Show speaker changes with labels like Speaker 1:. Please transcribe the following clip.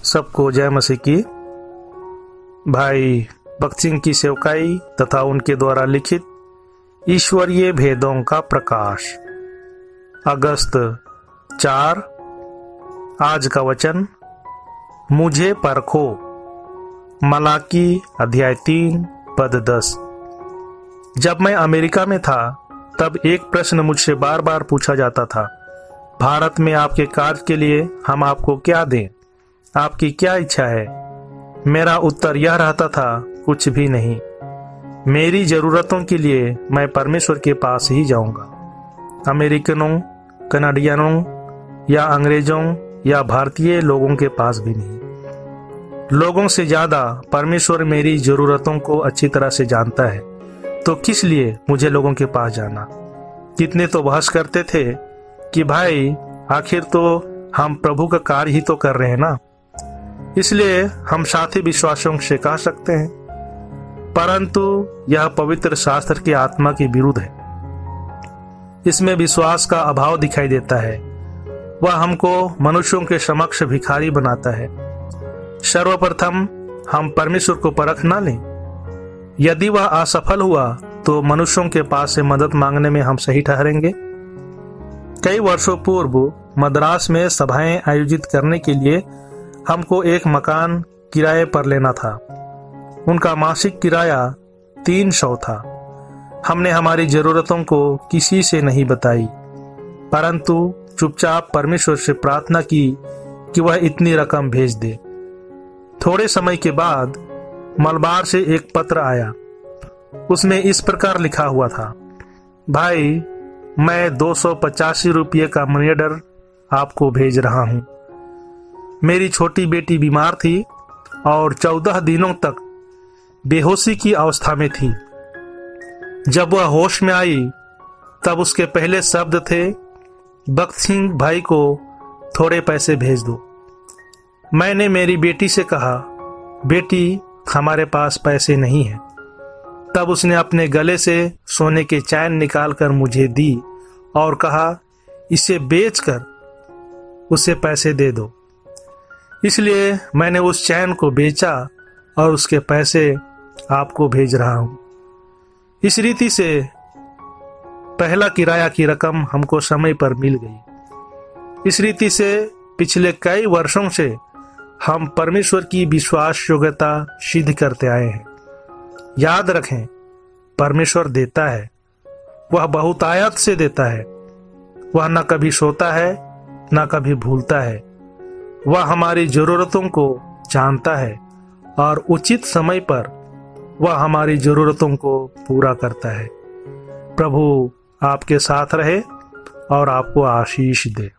Speaker 1: सबको जय मसीह की। भाई भगत सिंह की सेवकाई तथा उनके द्वारा लिखित ईश्वरीय भेदों का प्रकाश, अगस्त 4। आज का वचन, मुझे परखो। मलाकी अध्याय 3 पद 10। जब मैं अमेरिका में था तब एक प्रश्न मुझसे बार बार पूछा जाता था, भारत में आपके कार्य के लिए हम आपको क्या दें, आपकी क्या इच्छा है। मेरा उत्तर यह रहता था, कुछ भी नहीं। मेरी जरूरतों के लिए मैं परमेश्वर के पास ही जाऊंगा। अमेरिकनों, कनाडियनों या अंग्रेजों या भारतीय लोगों के पास भी नहीं। लोगों से ज्यादा परमेश्वर मेरी जरूरतों को अच्छी तरह से जानता है, तो किस लिए मुझे लोगों के पास जाना। कितने तो बहस करते थे कि भाई आखिर तो हम प्रभु का कार्य ही तो कर रहे हैं ना, इसलिए हम साथी विश्वासियों से कह सकते हैं। परंतु यह पवित्र शास्त्र की आत्मा के विरुद्ध है। इसमें विश्वास का अभाव दिखाई देता है। वह हमको मनुष्यों के समक्ष भिखारी बनाता है। सर्वप्रथम हम परमेश्वर को परख ना लें। यदि वह असफल हुआ तो मनुष्यों के पास से मदद मांगने में हम सही ठहरेंगे। कई वर्षों पूर्व मद्रास में सभाएं आयोजित करने के लिए हमको एक मकान किराए पर लेना था। उनका मासिक किराया 300 था। हमने हमारी जरूरतों को किसी से नहीं बताई, परंतु चुपचाप परमेश्वर से प्रार्थना की कि वह इतनी रकम भेज दे। थोड़े समय के बाद मलबार से एक पत्र आया। उसमें इस प्रकार लिखा हुआ था, भाई मैं 285 रुपये का मनी ऑर्डर आपको भेज रहा हूं। मेरी छोटी बेटी बीमार थी और 14 दिनों तक बेहोशी की अवस्था में थी। जब वह होश में आई तब उसके पहले शब्द थे, भगत सिंह भाई को थोड़े पैसे भेज दो। मैंने मेरी बेटी से कहा, बेटी हमारे पास पैसे नहीं है। तब उसने अपने गले से सोने के चैन निकालकर मुझे दी और कहा, इसे बेचकर उसे पैसे दे दो। इसलिए मैंने उस चैन को बेचा और उसके पैसे आपको भेज रहा हूं। इस रीति से पहला किराया की रकम हमको समय पर मिल गई। इस रीति से पिछले कई वर्षों से हम परमेश्वर की विश्वास योग्यता सिद्ध करते आए हैं। याद रखें, परमेश्वर देता है, वह बहुतायत से देता है। वह न कभी सोता है न कभी भूलता है। वह हमारी जरूरतों को जानता है और उचित समय पर वह हमारी जरूरतों को पूरा करता है। प्रभु आपके साथ रहे और आपको आशीष दे।